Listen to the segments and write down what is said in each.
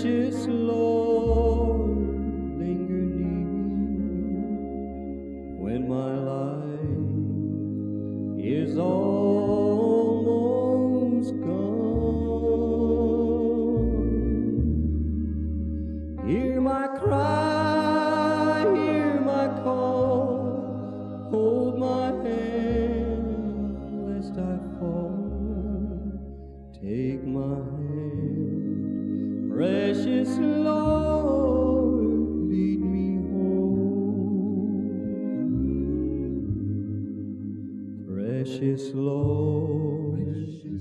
Precious Lord, linger near when my life is almost gone. Hear my cry, hear my call, hold my hand lest I fall. Take my hand, precious Lord, lead me home. Precious Lord,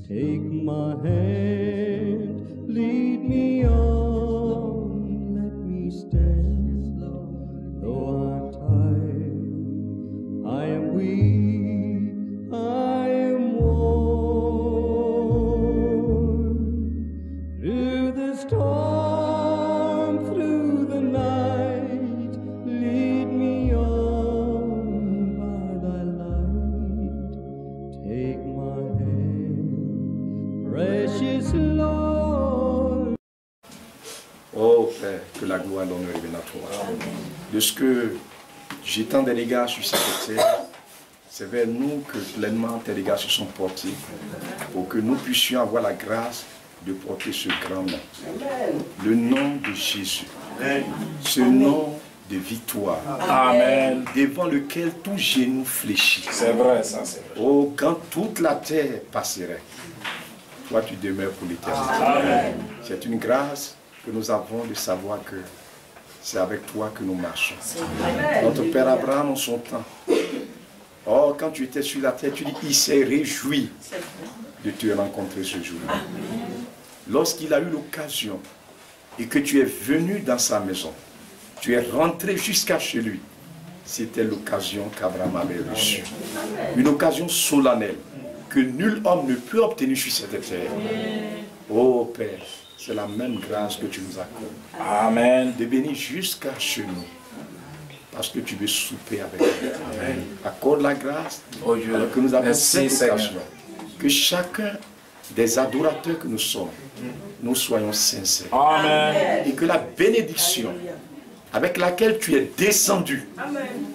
take my hand, lead me on, let me stand. Though I'm tired, I am weak, I am worn. Through the storm, through the night, lead me on by thy light. Take my hand, precious Lord. Oh Père, que la gloire et l'honneur reviennent à toi. De ce que j'étends des regards sur cette terre, c'est vers nous que pleinement tes regards se sont portés pour que nous puissions avoir la grâce de porter ce grand nom. Le nom de Jésus. Ce nom de victoire. Amen. Devant lequel tout genou fléchit. C'est vrai, ça, c'est vrai. Oh, quand toute la terre passerait, toi tu demeures pour l'éternité. Amen. C'est une grâce que nous avons de savoir que c'est avec toi que nous marchons. Notre Père Abraham en son temps. Oh, quand tu étais sur la terre, tu dis, il s'est réjoui de te rencontrer ce jour-là. Lorsqu'il a eu l'occasion et que tu es venu dans sa maison, tu es rentré jusqu'à chez lui, c'était l'occasion qu'Abraham avait reçue. Une occasion solennelle que nul homme ne peut obtenir sur cette terre. Oh Père, c'est la même grâce que tu nous accordes. Amen. De venir jusqu'à chez nous. Parce que tu veux souper avec nous. Amen. Accorde la grâce Oh Dieu. alors que nous avons Merci, cette occasion. Que chacun des adorateurs que nous sommes, nous soyons sincères. Amen. Et que la bénédiction avec laquelle tu es descendu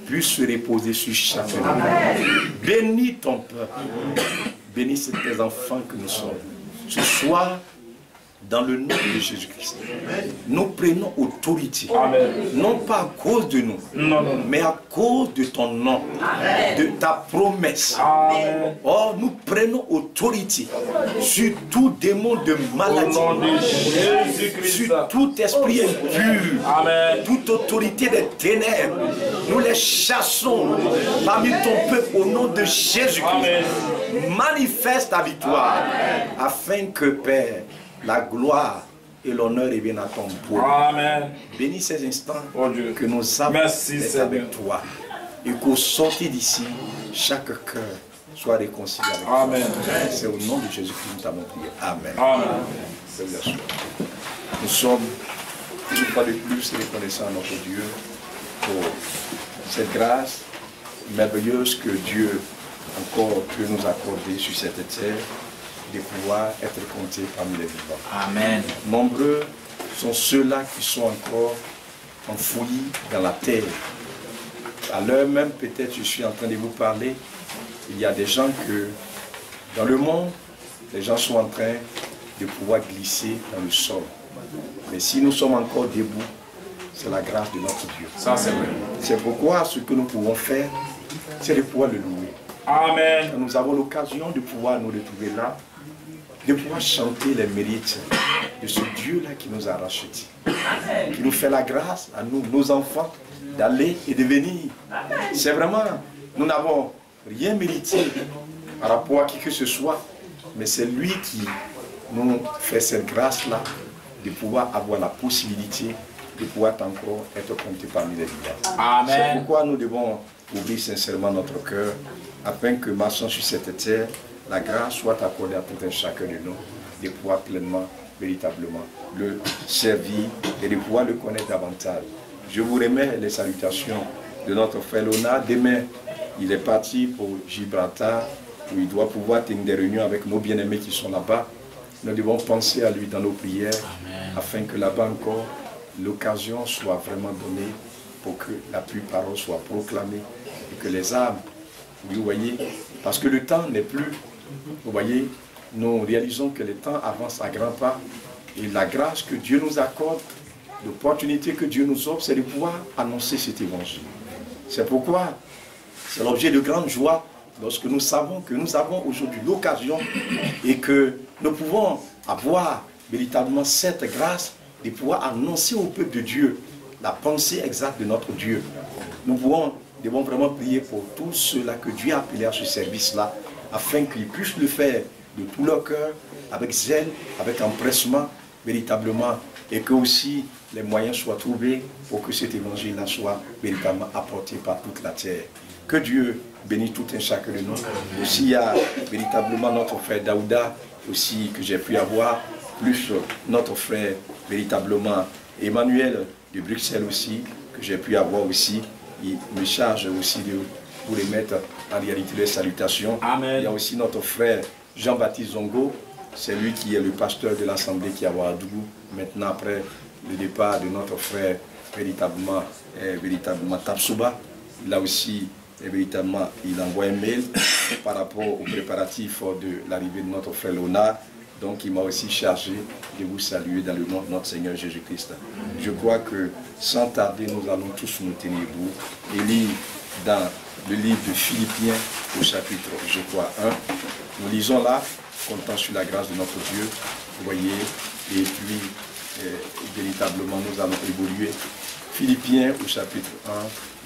puisse se reposer sur chacun de nous. Bénis ton peuple. Bénis tes enfants que nous sommes. Ce soir, dans le nom de Jésus-Christ, nous prenons autorité. Amen. Non pas à cause de nous, mais à cause de ton nom, de ta promesse. Amen. Oh, nous prenons autorité sur tout démon de maladie, Au nom de Jésus-Christ. sur tout esprit impur, Amen. toute autorité des ténèbres. Nous les chassons parmi ton peuple au nom de Jésus-Christ. Amen. Manifeste ta victoire afin que, Père, la gloire et l'honneur reviennent à ton peuple. Amen. Bénis ces instants Oh Dieu. que nous avons Merci, d'être Seigneur. avec toi. Et qu'au sortir d'ici, chaque cœur soit réconcilié avec Amen. toi. C'est au nom de Jésus que nous t'avons prié. Amen. Amen. Seigneur, nous sommes une fois de plus reconnaissants à notre Dieu pour cette grâce merveilleuse que Dieu encore peut nous accorder sur cette terre, de pouvoir être comptés parmi les vivants. Amen. Nombreux sont ceux-là qui sont encore enfouis dans la terre. À l'heure même, peut-être je suis en train de vous parler, il y a des gens que, dans le monde, les gens sont en train de pouvoir glisser dans le sol. Mais si nous sommes encore debout, c'est la grâce de notre Dieu. Ça, c'est vrai. C'est pourquoi ce que nous pouvons faire, c'est de pouvoir le louer. Amen. Quand nous avons l'occasion de pouvoir nous retrouver là, de pouvoir chanter les mérites de ce Dieu-là qui nous a rachetés, qui nous fait la grâce à nous, nos enfants, d'aller et de venir. C'est vraiment, nous n'avons rien mérité par rapport à qui que ce soit, mais c'est lui qui nous fait cette grâce-là de pouvoir avoir la possibilité de pouvoir encore être compté parmi les vivants. Amen. C'est pourquoi nous devons ouvrir sincèrement notre cœur afin que, marchant sur cette terre, la grâce soit accordée à tout un chacun de nous de pouvoir pleinement, véritablement le servir et de pouvoir le connaître davantage. Je vous remets les salutations de notre frère Léonard. Demain, il est parti pour Gibraltar où il doit pouvoir tenir des réunions avec nos bien-aimés qui sont là-bas. Nous devons penser à lui dans nos prières. Amen. afin que là-bas encore, l'occasion soit vraiment donnée pour que la pluie parole soit proclamée et que les âmes, vous voyez, parce que le temps n'est plus, vous voyez, nous réalisons que le temps avance à grands pas et la grâce que Dieu nous accorde, l'opportunité que Dieu nous offre, c'est de pouvoir annoncer cet évangile. C'est pourquoi c'est l'objet de grande joie lorsque nous savons que nous avons aujourd'hui l'occasion et que nous pouvons avoir véritablement cette grâce de pouvoir annoncer au peuple de Dieu la pensée exacte de notre Dieu. Nous devons vraiment prier pour tous ceux-là que Dieu a appelés à ce service-là, afin qu'ils puissent le faire de tout leur cœur, avec zèle, avec empressement, véritablement, et que aussi les moyens soient trouvés pour que cet évangile-là soit véritablement apporté par toute la terre. Que Dieu bénisse tout un chacun de nous. Aussi, il y a véritablement notre frère Daouda, aussi que j'ai pu avoir, plus notre frère véritablement Emmanuel de Bruxelles aussi, que j'ai pu avoir aussi. Il me charge aussi de vous les mettre en réalité les salutations. Amen. Il y a aussi notre frère Jean-Baptiste Zongo, c'est lui qui est le pasteur de l'Assemblée qui est à Ouagadougou. Maintenant, après le départ de notre frère véritablement Tapsouba, là aussi, véritablement, il envoie un mail par rapport aux préparatifs de l'arrivée de notre frère Léonard. Donc, il m'a aussi chargé de vous saluer dans le nom de notre Seigneur Jésus-Christ. Je crois que, sans tarder, nous allons tous nous tenir debout et lire dans le livre de Philippiens, au chapitre, je crois, 1. Nous lisons là, comptant sur la grâce de notre Dieu, vous voyez, et puis, véritablement, nous allons évoluer. Philippiens, au chapitre 1,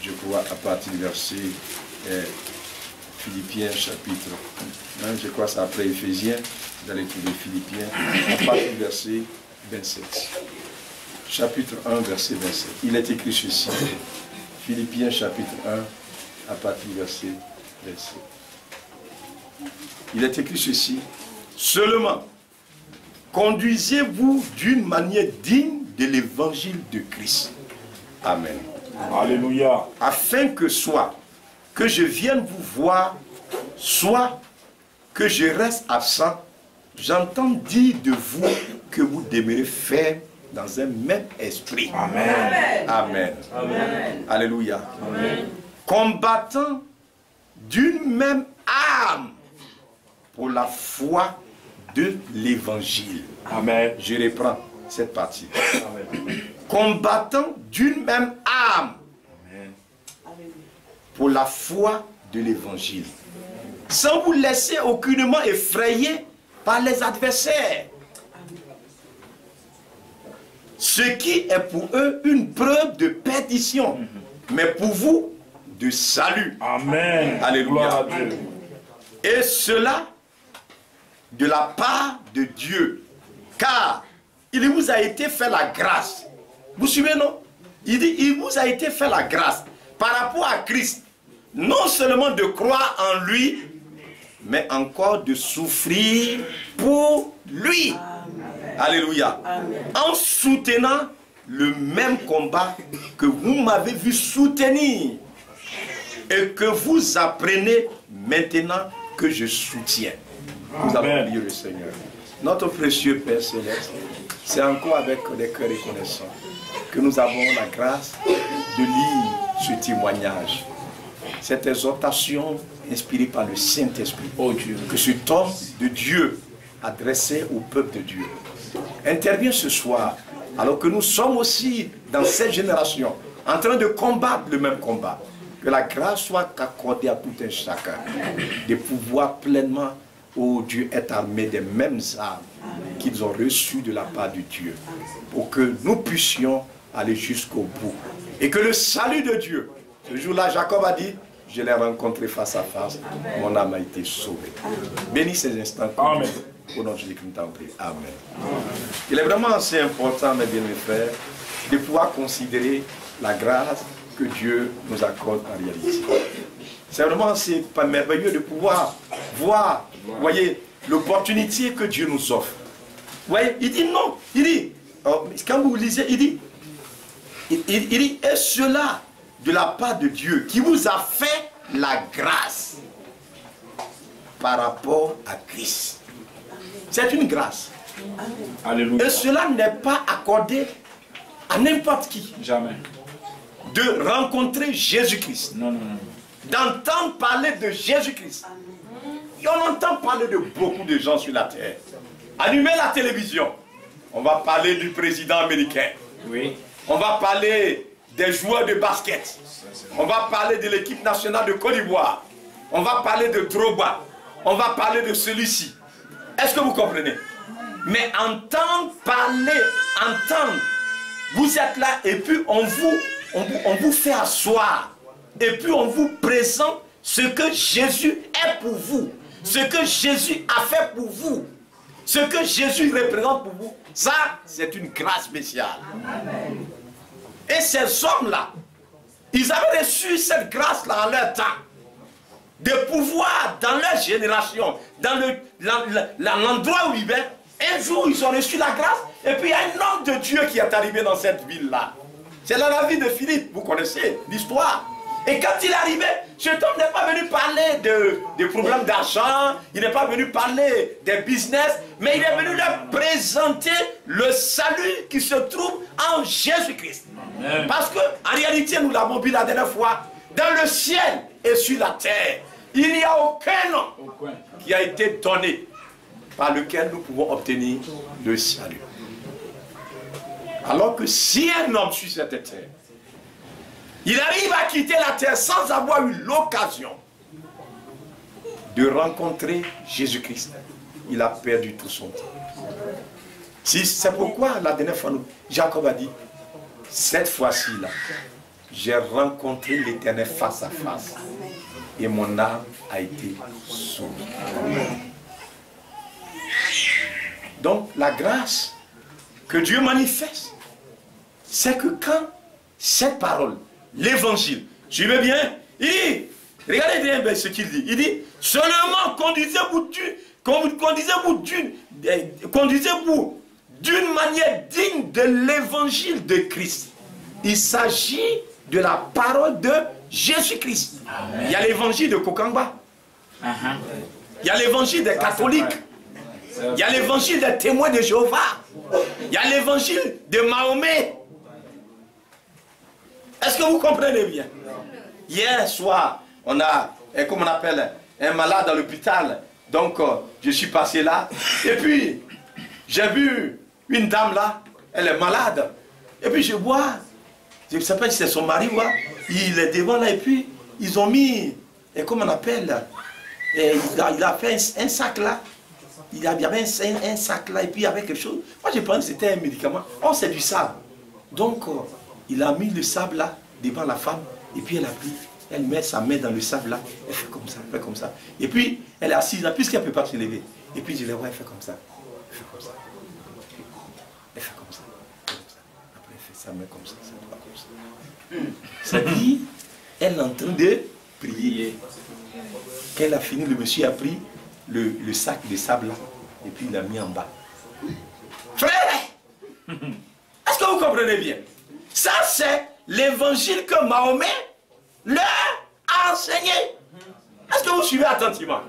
je crois, à partir du verset... Philippiens chapitre 1, je crois que c'est après Éphésiens, vous allez trouver Philippiens, à partir du verset 27. Chapitre 1, verset 27. Il est écrit ceci, Philippiens chapitre 1, à partir du verset 27. Il est écrit ceci, seulement, conduisez-vous d'une manière digne de l'évangile de Christ. Amen. Alléluia. Afin que soit que je vienne vous voir, soit que je reste absent, j'entends dire de vous que vous demeurez ferme dans un même esprit. Amen. Amen. Amen. Alléluia. Amen. Combattant d'une même âme pour la foi de l'évangile. Amen. Je reprends cette partie. Amen. Combattant d'une même âme pour la foi de l'évangile, sans vous laisser aucunement effrayer par les adversaires, ce qui est pour eux une preuve de perdition, mais pour vous de salut. Amen. Alléluia. Et cela de la part de Dieu, car il vous a été fait la grâce. Vous suivez, non? Il dit, il vous a été fait la grâce par rapport à Christ, non seulement de croire en lui, mais encore de souffrir pour lui. Amen. Alléluia. Amen. En soutenant le même combat que vous m'avez vu soutenir et que vous apprenez maintenant que je soutiens. Nous allons prier le Seigneur. Notre précieux Père Céleste, c'est encore avec des cœurs reconnaissants que nous avons la grâce de lire ce témoignage, cette exhortation inspirée par le Saint-Esprit. Oh Dieu, que cet homme de Dieu adressé au peuple de Dieu intervient ce soir, alors que nous sommes aussi dans cette génération en train de combattre le même combat. Que la grâce soit accordée à tout un chacun de pouvoir pleinement, oh Dieu, être armé des mêmes armes qu'ils ont reçues de la part de Dieu, pour que nous puissions aller jusqu'au bout. Et que le salut de Dieu, ce jour-là, Jacob a dit, je l'ai rencontré face à face, mon âme a été sauvée. Bénis ces instants. Amen. Au nom de Jésus-Christ, nous t'en prie. Amen. Il est vraiment assez important, mes bien-aimés frères, de pouvoir considérer la grâce que Dieu nous accorde en réalité. C'est vraiment assez merveilleux de pouvoir voir, vous voyez, l'opportunité que Dieu nous offre. Vous voyez, il dit non, il dit, quand vous lisez, il dit, et cela de la part de Dieu qui vous a fait la grâce par rapport à Christ. C'est une grâce. Et cela n'est pas accordé à n'importe qui. Jamais. De rencontrer Jésus-Christ. Non, non, non. D'entendre parler de Jésus-Christ. Et on entend parler de beaucoup de gens sur la terre. Allumez la télévision. On va parler du président américain. Oui. On va parler des joueurs de basket. On va parler de l'équipe nationale de Côte d'Ivoire. On va parler de Drogba. On va parler de celui-ci. Est-ce que vous comprenez? Mais entendre parler, entendre. Vous êtes là et puis on vous fait asseoir. Et puis on vous présente ce que Jésus est pour vous. Ce que Jésus a fait pour vous. Ce que Jésus représente pour vous. Ça, c'est une grâce spéciale. Amen. Et ces hommes-là, ils avaient reçu cette grâce-là en leur temps. De pouvoir, dans leur génération, dans l'endroit où ils vivaient, un jour, ils ont reçu la grâce. Et puis, il y a un homme de Dieu qui est arrivé dans cette ville-là. C'est dans la vie de Philippe, vous connaissez l'histoire. Et quand il est arrivé, cet homme n'est pas venu parler de problèmes d'argent, il n'est pas venu parler des business, mais il est venu leur présenter le salut qui se trouve en Jésus-Christ. Parce qu'en réalité, nous l'avons vu la dernière fois, dans le ciel et sur la terre, il n'y a aucun nom qui a été donné par lequel nous pouvons obtenir le salut. Alors que si un homme sur cette terre, il arrive à quitter la terre sans avoir eu l'occasion de rencontrer Jésus-Christ, il a perdu tout son temps. C'est pourquoi la dernière fois, Jacob a dit, cette fois-ci-là, j'ai rencontré l'Éternel face à face et mon âme a été sauvée. Donc la grâce que Dieu manifeste, c'est que quand cette parole, l'évangile, suivez bien, il dit, regardez bien ce qu'il dit, il dit, seulement conduisez-vous d'une manière digne de l'évangile de Christ. Il s'agit de la parole de Jésus-Christ. Il y a l'évangile de Kokangba. Il y a l'évangile des catholiques. Il y a l'évangile des témoins de Jéhovah. Il y a l'évangile de Mahomet. Est-ce que vous comprenez bien? Hier soir, on a, comme on appelle, un malade à l'hôpital. Donc, je suis passé là. Et puis, j'ai vu une dame là, elle est malade. Et puis, je vois, je ne sais pas si c'est son mari, ouais, il est devant là. Et puis, ils ont mis, comme on appelle, il a fait un sac là. Il y avait un sac là, et puis il y avait quelque chose. Moi, je pensais que c'était un médicament. Oh, c'est du sable. Donc, il a mis le sable là, devant la femme, et puis elle a pris, elle met sa main dans le sable là, elle fait comme ça, elle fait comme ça. Et puis, elle est assise là, puisqu'elle ne peut pas se lever. Et puis, je la vois, elle fait comme ça. Elle fait comme ça. Elle fait comme ça. Après, elle fait sa main comme ça, sa doigt comme ça. Ça dit, elle est en train de prier. Quand elle a fini, le monsieur a pris le sac de sable là, et puis il l'a mis en bas. Frère, est-ce que vous comprenez bien? Ça, c'est l'évangile que Mahomet leur a enseigné. Est-ce que vous suivez attentivement?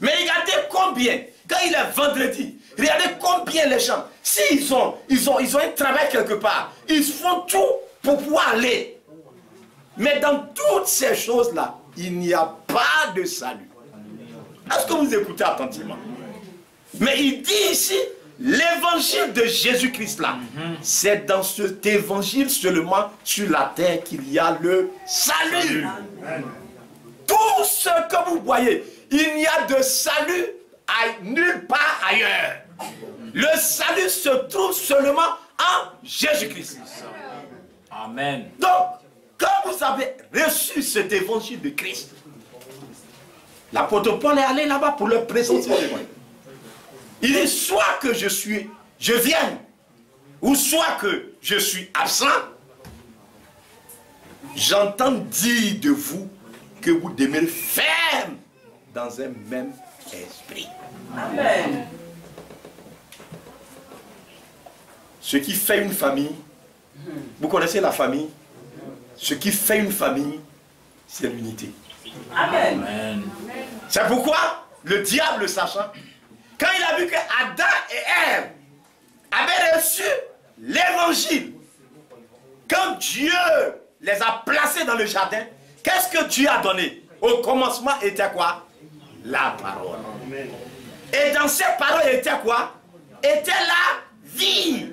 Mais regardez combien, quand il est vendredi, regardez combien les gens, s'ils ont un travail quelque part, ils font tout pour pouvoir aller. Mais dans toutes ces choses-là, il n'y a pas de salut. Est-ce que vous écoutez attentivement? Mais il dit ici, l'évangile de Jésus-Christ là, c'est dans cet évangile seulement sur la terre qu'il y a le salut. Tout ce que vous voyez, il n'y a de salut nulle part ailleurs. Le salut se trouve seulement en Jésus-Christ. Amen. Donc, quand vous avez reçu cet évangile de Christ, l'apôtre Paul est allé là-bas pour leur présenter l'évangile. Il dit, soit que je vienne, ou soit que je suis absent, j'entends dire de vous que vous demeurez ferme dans un même esprit. Amen. Ce qui fait une famille, vous connaissez la famille? Ce qui fait une famille, c'est l'unité. Amen. C'est pourquoi le diable, sachant, quand il a vu que Adam et Ève avaient reçu l'évangile, quand Dieu les a placés dans le jardin, qu'est-ce que Dieu a donné? Au commencement était quoi? La parole. Et dans cette parole était quoi? Était la vie.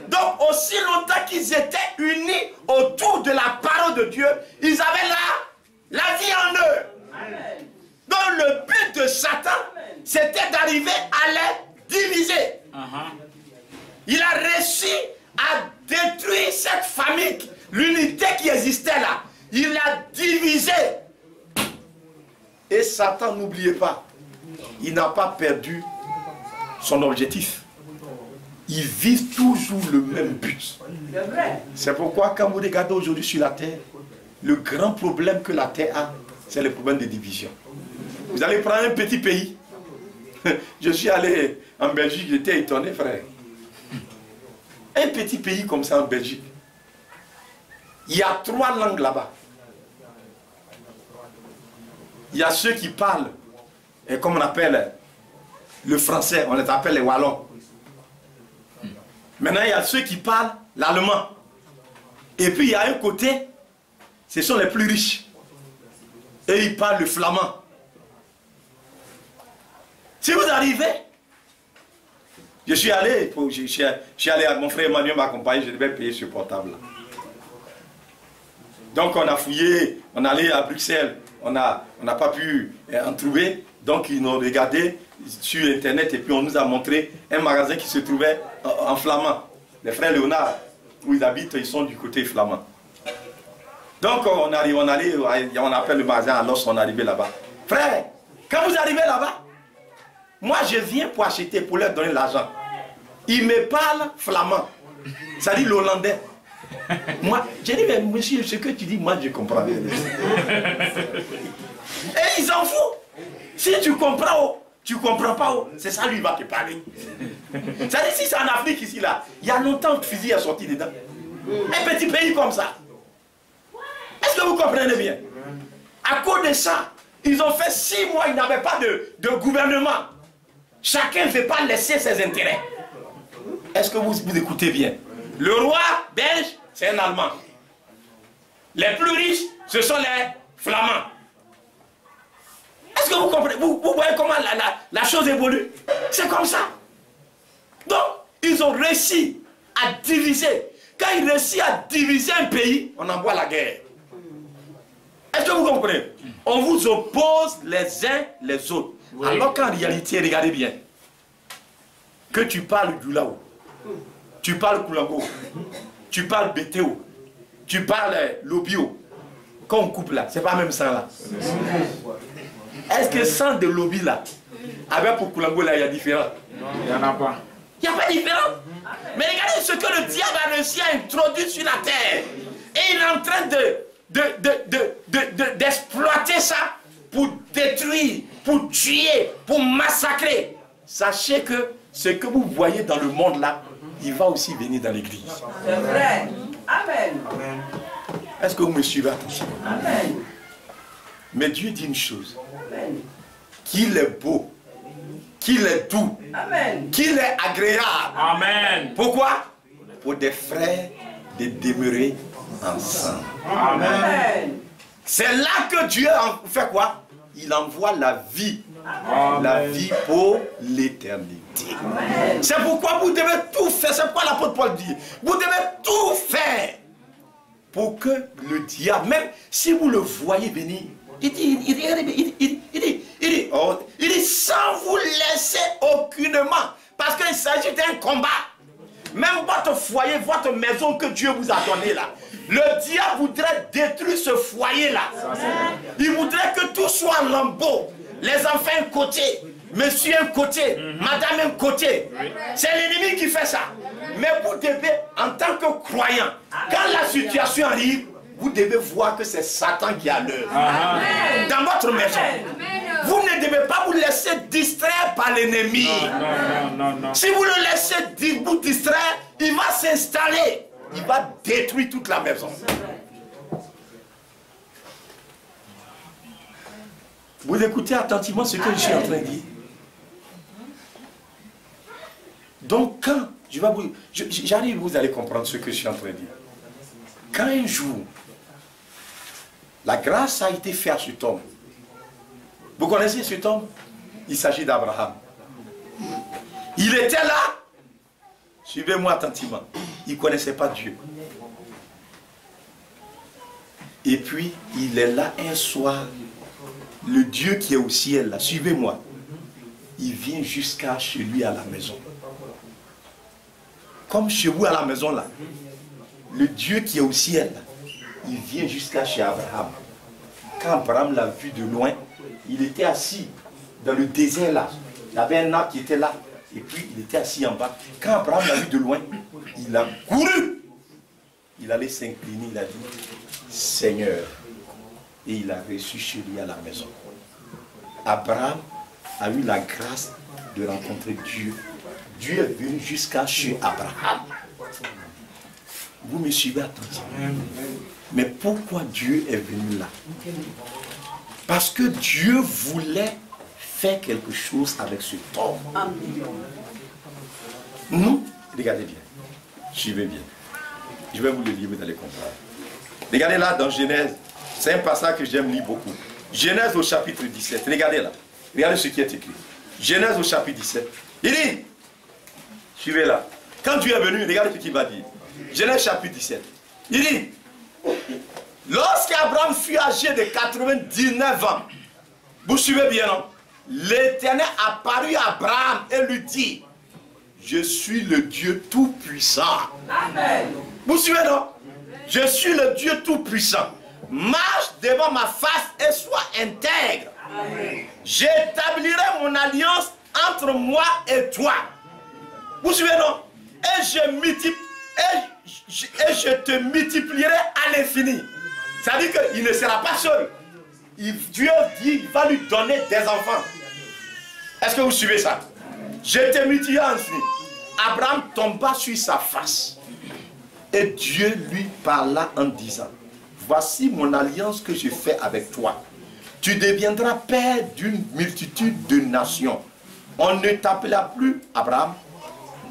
Donc aussi longtemps qu'ils étaient unis autour de la parole de Dieu, ils avaient la vie en eux. Donc le but de Satan, c'était d'arriver à les diviser. Il a réussi à détruire cette famille, l'unité qui existait là. Il l'a divisé. Et Satan, n'oubliez pas, il n'a pas perdu son objectif. Il vise toujours le même but. C'est pourquoi quand vous regardez aujourd'hui sur la terre, le grand problème que la terre a, c'est le problème de division. Vous allez prendre un petit pays. Je suis allé en Belgique, j'étais étonné, frère. Un petit pays comme ça en Belgique. Il y a 3 langues là-bas. Il y a ceux qui parlent, et comme on appelle le français, on les appelle les Wallons. Maintenant, il y a ceux qui parlent l'allemand. Et puis, il y a un côté, ce sont les plus riches. Et ils parlent le flamand. Si vous arrivez, je suis allé à mon frère Emmanuel m'accompagne, je devais payer ce portable-là. Donc, on a fouillé, on est allé à Bruxelles, on n'a pas pu en trouver. Donc, ils nous ont regardé sur Internet et puis on nous a montré un magasin qui se trouvait en flamand. Les frères Léonard, où ils habitent, ils sont du côté flamand. Donc, on appelle le magasin, alors on est arrivé là-bas. Frère, quand vous arrivez là-bas, moi je viens pour acheter, pour leur donner l'argent. Ils me parlent flamand, ça dit l'hollandais. Moi, j'ai dit, mais monsieur, ce que tu dis, moi je comprends bien. Et ils en foutent. Si tu comprends, tu comprends pas, c'est ça lui va te parler. Ça dit, si c'est en Afrique ici, là, il y a longtemps que le fusil est sorti dedans. Un petit pays comme ça. Est-ce que vous comprenez bien? À cause de ça, ils ont fait 6 mois, ils n'avaient pas de gouvernement. Chacun ne veut pas laisser ses intérêts. Est-ce que vous écoutez bien? Le roi belge, c'est un Allemand. Les plus riches, ce sont les Flamands. Est-ce que vous comprenez? Vous voyez comment la chose évolue? C'est comme ça. Donc, ils ont réussi à diviser. Quand ils réussissent à diviser un pays, on envoie la guerre. Est-ce que vous comprenez? On vous oppose les uns les autres. Oui. Alors qu'en réalité, regardez bien, que tu parles Doulao, tu parles Koulango, tu parles Bétéo, tu parles Lobio, quand on coupe là, c'est pas même sang là. Est-ce que sang de Lobi là, avec pour Koulango là, il y a différent? Il n'y en a pas. Il n'y a pas de différence. Mais regardez ce que le diable a réussi à introduire sur la terre. Et il est en train d'exploiter ça pour détruire, pour tuer, pour massacrer. Sachez que ce que vous voyez dans le monde là, il va aussi venir dans l'église. C'est vrai. Amen. Est-ce que vous me suivez attentivement? Amen. Mais Dieu dit une chose. Amen. Qu'il est beau, qu'il est doux, Amen. qu'il est agréable. Amen. Pourquoi? Pour des frères de demeurer ensemble. Amen. C'est là que Dieu fait quoi? Il envoie la vie. Amen. La vie pour l'éternité. C'est pourquoi vous devez tout faire. C'est pourquoi l'apôtre Paul dit. Vous devez tout faire pour que le diable, même si vous le voyez venir, il dit sans vous laisser aucunement. Parce qu'il s'agit d'un combat. Même votre foyer, votre maison que Dieu vous a donné là. Le diable voudrait détruire ce foyer-là. Il voudrait que tout soit en lambeaux. Les enfants un côté, monsieur un côté, madame un côté. C'est l'ennemi qui fait ça. Mais vous devez, en tant que croyant, quand la situation arrive, vous devez voir que c'est Satan qui a l'œuvre. Dans votre maison. Vous ne devez pas vous laisser distraire par l'ennemi. Non. Si vous le laissez vous distraire, il va s'installer. Il va détruire toute la maison. Vous écoutez attentivement ce que je suis en train de dire. Donc quand, j'arrive, vous allez comprendre ce que je suis en train de dire. Quand un jour, la grâce a été faite à cet homme. Vous connaissez cet homme? Il s'agit d'Abraham. Il était là. Suivez-moi attentivement. Il ne connaissait pas Dieu. Et puis, il est là un soir. Le Dieu qui est au ciel, là, suivez-moi. Il vient jusqu'à chez lui à la maison. Comme chez vous à la maison, là. Le Dieu qui est au ciel, là, il vient jusqu'à chez Abraham. Quand Abraham l'a vu de loin, il était assis dans le désert, là. Il y avait un arbre qui était là. Et puis, il était assis en bas. Quand Abraham l'a vu de loin, il a couru. Il allait s'incliner, il a dit, Seigneur. Et il a reçu chez lui à la maison. Abraham a eu la grâce de rencontrer Dieu. Dieu est venu jusqu'à chez Abraham. Vous me suivez attentivement. Mais pourquoi Dieu est venu là? Parce que Dieu voulait faire quelque chose avec ce homme. Non, regardez bien. Suivez bien. Je vais vous le lire, vous allez comprendre. Regardez là dans Genèse. C'est un passage que j'aime lire beaucoup. Genèse au chapitre 17. Regardez là. Regardez ce qui est écrit. Genèse au chapitre 17. Il dit, suivez là. Quand Dieu est venu, regardez ce qu'il va dire. Genèse chapitre 17. Il dit, lorsqu'Abraham fut âgé de 99 ans, vous suivez bien, non? L'Éternel apparut à Abraham et lui dit, je suis le Dieu Tout-Puissant. Amen. Vous suivez, non? Je suis le Dieu Tout-Puissant. Marche devant ma face et sois intègre. J'établirai mon alliance entre moi et toi. Vous suivez, non? Et je te multiplierai à l'infini. Ça veut dire qu'il ne sera pas seul. Dieu dit qu'il va lui donner des enfants. Est-ce que vous suivez ça? Je te multiplierai à l'infini. Abraham tomba sur sa face. Et Dieu lui parla en disant, voici mon alliance que je fais avec toi. Tu deviendras père d'une multitude de nations. On ne t'appellera plus Abraham,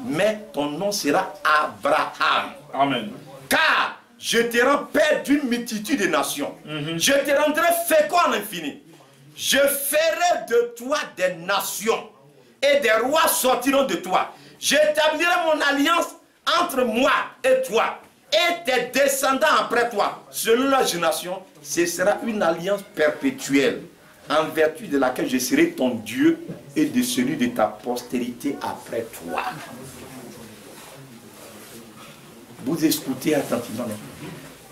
mais ton nom sera Abraham. Amen. Car je te rends père d'une multitude de nations. Je te rendrai fécond en infini. Je ferai de toi des nations. Et des rois sortiront de toi. J'établirai mon alliance entre moi et toi. Et tes descendants après toi. Selon la génération, ce sera une alliance perpétuelle. En vertu de laquelle je serai ton Dieu et de celui de ta postérité après toi. Vous écoutez attentivement.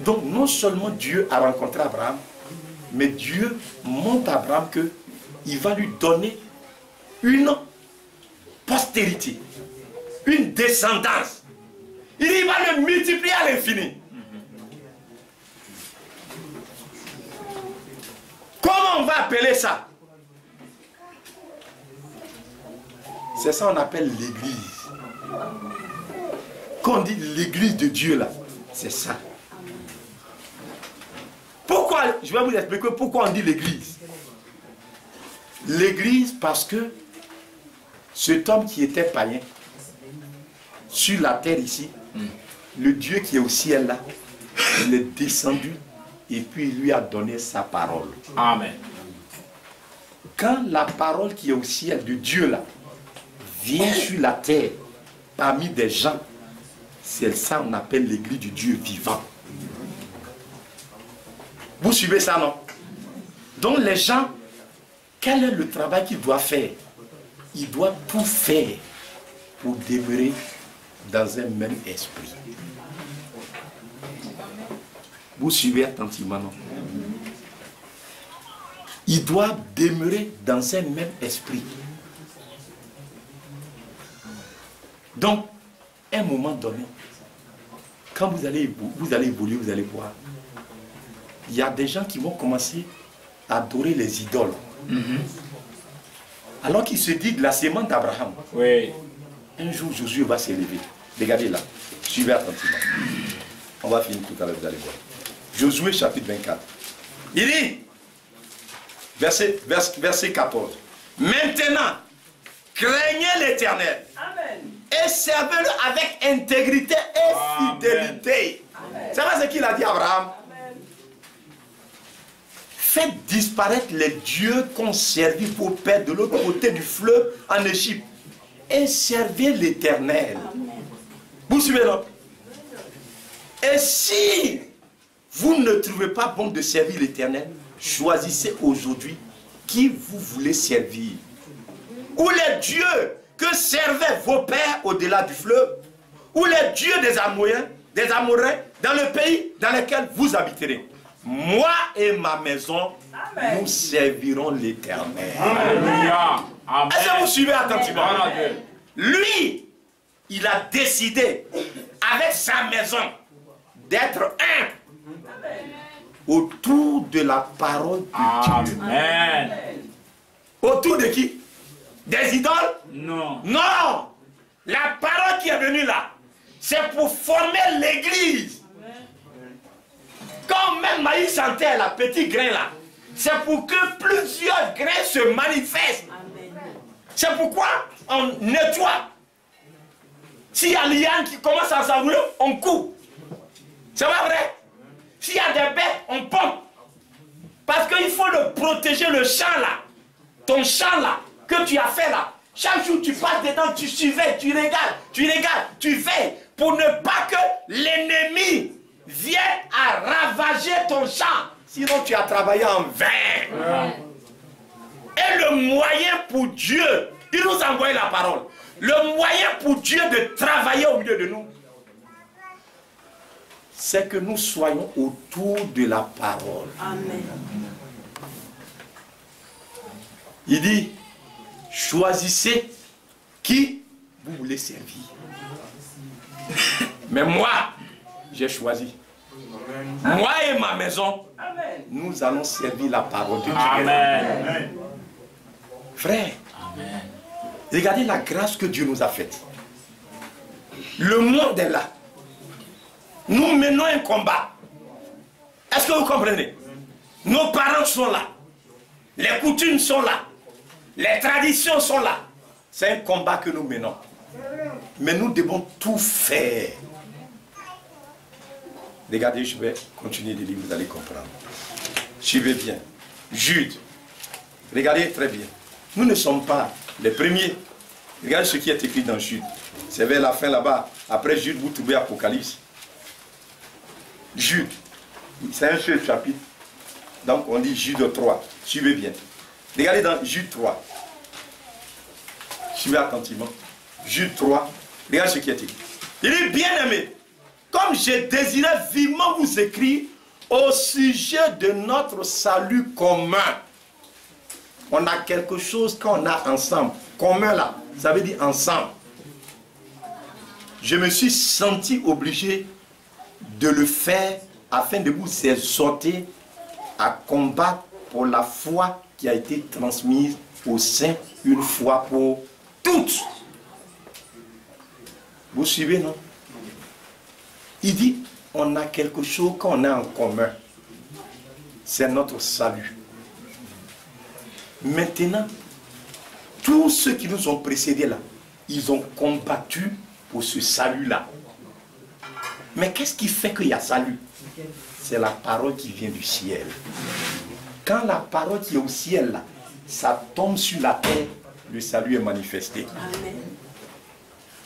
Donc non seulement Dieu a rencontré Abraham, mais Dieu montre à Abraham qu'il va lui donner une postérité, une descendance. Il va le multiplier à l'infini. Comment on va appeler ça? C'est ça qu'on appelle l'église. Quand on dit l'église de Dieu là, c'est ça. Pourquoi? Je vais vous expliquer pourquoi on dit l'église. L'église parce que cet homme qui était païen, sur la terre ici, le Dieu qui est au ciel là, il est descendu et puis il lui a donné sa parole. Amen. Quand la parole qui est au ciel de Dieu là, vient sur la terre, parmi des gens, c'est ça qu'on appelle l'église du Dieu vivant. Vous suivez ça, non? Donc les gens, quel est le travail qu'ils doivent faire? Ils doivent tout faire pour demeurer dans un même esprit. Vous suivez attentivement, non? Ils doivent demeurer dans un même esprit. Donc, à un moment donné, quand vous allez évoluer, vous allez voir, il y a des gens qui vont commencer à adorer les idoles. Alors qu'ils se disent la sémence d'Abraham. Oui. Un jour, Josué va s'élever. Regardez là. Suivez attentivement. On va finir tout à l'heure, vous allez voir. Josué chapitre 24. Il dit, verset 14. Maintenant, craignez l'Éternel. Amen. Et et servez-le avec intégrité et fidélité. C'est pas ce qu'il a dit à Abraham. Faites disparaître les dieux qu'ont servi vos pères de l'autre côté du fleuve en Égypte et servez l'Éternel. Vous suivez là? Et si vous ne trouvez pas bon de servir l'Éternel, choisissez aujourd'hui qui vous voulez servir. Ou les dieux que servaient vos pères au-delà du fleuve, ou les dieux des Amoréens, dans le pays dans lequel vous habiterez. Moi et ma maison, nous servirons l'Éternel. Alléluia. Amen. Est-ce que vous suivez attentivement? Amen. Lui, il a décidé avec sa maison d'être un autour de la parole de Dieu. Amen. Autour de qui? Des idoles? Non. Non! La parole qui est venue là, c'est pour former l'église. Quand même maïs en terre, la petite grain là, c'est pour que plusieurs grains se manifestent. C'est pourquoi on nettoie. S'il y a l'IAN qui commence à s'enrouler, on coupe. C'est pas vrai? S'il y a des bêtes, on pompe. Parce qu'il faut le protéger, le champ là. Ton champ là, que tu as fait là. Chaque jour tu passes dedans, tu surveilles, tu regardes, tu veilles. Pour ne pas que l'ennemi vienne à ravager ton champ. Sinon tu as travaillé en vain. Et le moyen pour Dieu, il nous a envoyé la parole. Le moyen pour Dieu de travailler au milieu de nous, c'est que nous soyons autour de la parole. Amen. Il dit, choisissez qui vous voulez servir. Mais moi, j'ai choisi. Moi et ma maison, nous allons servir la parole de Dieu. Amen. Frère, regardez la grâce que Dieu nous a faite. Le monde est là. Nous menons un combat. Est-ce que vous comprenez? Nos parents sont là. Les coutumes sont là. Les traditions sont là. C'est un combat que nous menons. Mais nous devons tout faire. Regardez, je vais continuer de lire, vous allez comprendre. Suivez bien. Jude. Regardez très bien. Nous ne sommes pas les premiers. Regardez ce qui est écrit dans Jude. C'est vers la fin là-bas. Après Jude, vous trouvez Apocalypse. Jude. C'est un seul chapitre. Donc on dit Jude 3. Suivez bien. Regardez dans Jude 3. Suivez attentivement. Jude 3. Regardez ce qui est écrit. Il est bien aimé. Comme j'ai désiré vivement vous écrire au sujet de notre salut commun. On a quelque chose qu'on a ensemble. Commun là, ça veut dire ensemble. Je me suis senti obligé de le faire afin de vous exhorter à combattre pour la foi qui a été transmise aux saints une fois pour toutes. Vous suivez, non? Il dit, on a quelque chose qu'on a en commun. C'est notre salut. Maintenant, tous ceux qui nous ont précédés là, ils ont combattu pour ce salut-là. Mais qu'est-ce qui fait qu'il y a salut? C'est la parole qui vient du ciel. Quand la parole qui est au ciel là, ça tombe sur la terre, le salut est manifesté. Amen.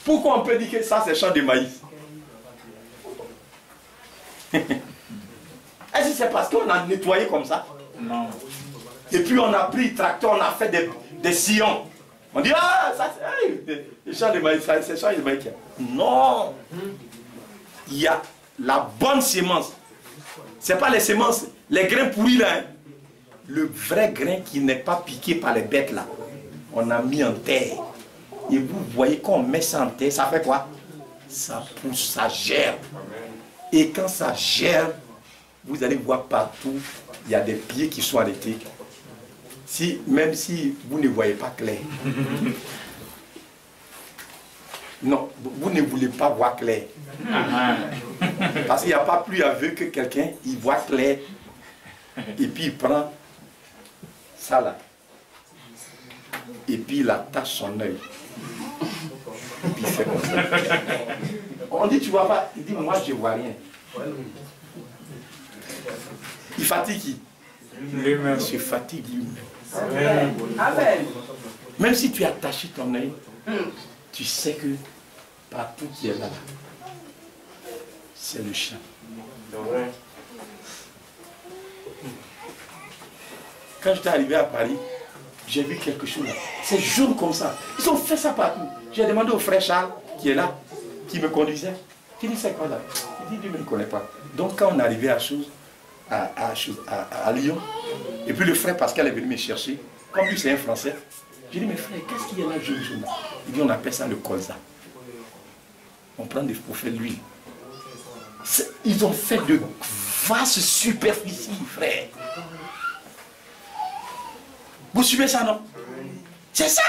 Pourquoi on peut dire que ça c'est champ de maïs? Est-ce que c'est parce qu'on a nettoyé comme ça? Non. Et puis on a pris le tracteur, on a fait des sillons. On dit, ah, ça c'est le champ de maïs, c'est le champ de maïs. Non. Il y a la bonne sémence. Ce n'est pas les semences, les grains pourris là. Hein. Le vrai grain qui n'est pas piqué par les bêtes là. On a mis en terre. Et vous voyez quand on met ça en terre, ça fait quoi? Ça pousse, ça germe. Et quand ça germe, vous allez voir partout, il y a des pieds qui sont arrêtés. Même si vous ne voyez pas clair. Non, vous ne voulez pas voir clair. Parce qu'il n'y a pas plus aveugle que quelqu'un, il voit clair. Et puis il prend ça là. Et puis il attache son œil. Puis il fait comme ça. On dit, tu vois pas? Il dit, moi, je vois rien. Il fatigue qui? Il se fatigue lui-même. Amen. Même si tu as attaché ton œil, tu sais que partout qui est là, c'est le chien. Quand j'étais arrivé à Paris, j'ai vu quelque chose là. C'est jaune comme ça. Ils ont fait ça partout. J'ai demandé au frère Charles, qui est là, qui me conduisait. Il dit, c'est quoi là? Il dit, lui ne me connaît pas. Donc quand on est arrivé à Lyon, et puis le frère Pascal est venu me chercher, comme lui c'est un Français, j'ai dit, mais frère, qu'est-ce qu'il y a là jaune jaune? Il dit, on appelle ça le colza. On prend des pour faire l'huile. Ils ont fait de vastes superficies, frère. Vous suivez ça, non? C'est ça.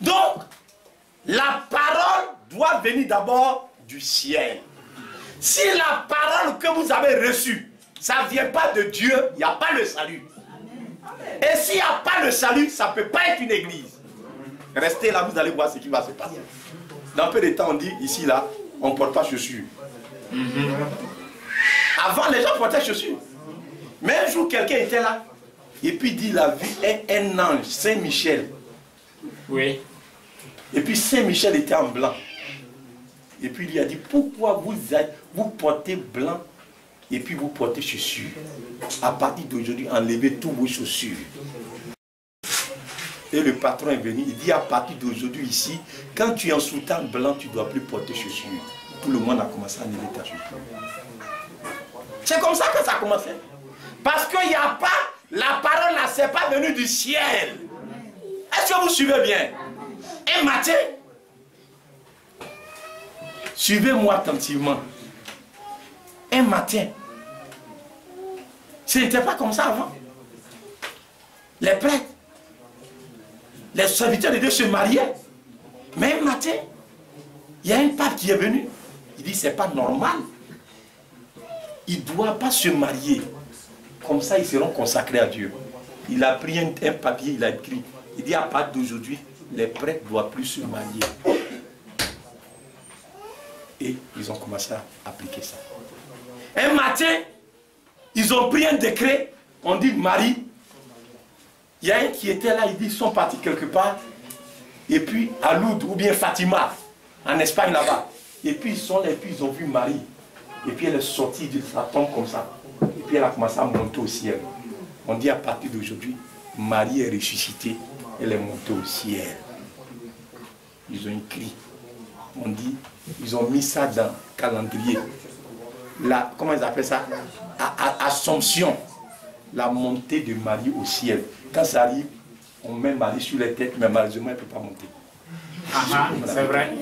Donc, la parole doit venir d'abord du ciel. Si la parole que vous avez reçue, ça ne vient pas de Dieu, il n'y a pas le salut. Et s'il n'y a pas le salut, ça ne peut pas être une église. Restez là, vous allez voir ce qui va se passer. Dans peu de temps, on dit, ici, là, on ne porte pas chaussures. Avant, les gens portaient chaussures. Mais un jour, quelqu'un était là, et puis il dit, la vie est un ange, Saint-Michel. Oui. Et puis Saint-Michel était en blanc. Et puis il lui a dit, pourquoi vous portez blanc, et puis vous portez chaussures? À partir d'aujourd'hui, enlevez tous vos chaussures. Et le patron est venu, il dit, à partir d'aujourd'hui ici, quand tu es en sous-temps blanc, tu ne dois plus porter chaussures. Tout le monde a commencé à enlever ta chaussure. C'est comme ça que ça a commencé. Parce qu'il n'y a pas, la parole là, c'est pas venue du ciel. Est-ce que vous suivez bien? Un matin, suivez-moi attentivement. Un matin, ce n'était pas comme ça avant. Les prêtres, les serviteurs de Dieu se mariaient. Mais un matin, il y a un pape qui est venu. Il dit, c'est pas normal. Il ne doit pas se marier. Comme ça, ils seront consacrés à Dieu. Il a pris un papier, il a écrit. Il dit, à partir d'aujourd'hui, les prêtres ne doivent plus se marier. Et ils ont commencé à appliquer ça. Un matin, ils ont pris un décret. On dit, Marie. Il y a un qui était là, il dit, ils sont partis quelque part. Et puis, à Lourdes, ou bien Fatima, en Espagne là-bas. Et puis, ils sont là, et puis ils ont vu Marie. Et puis, elle est sortie de sa tombe comme ça. Et puis elle a commencé à monter au ciel. On dit à partir d'aujourd'hui, Marie est ressuscitée, elle est montée au ciel. Ils ont écrit. On dit, ils ont mis ça dans le calendrier. Comment ils appellent ça? Assomption. La montée de Marie au ciel. Quand ça arrive, on met Marie sur les têtes, mais malheureusement, elle ne peut pas monter. C'est vrai.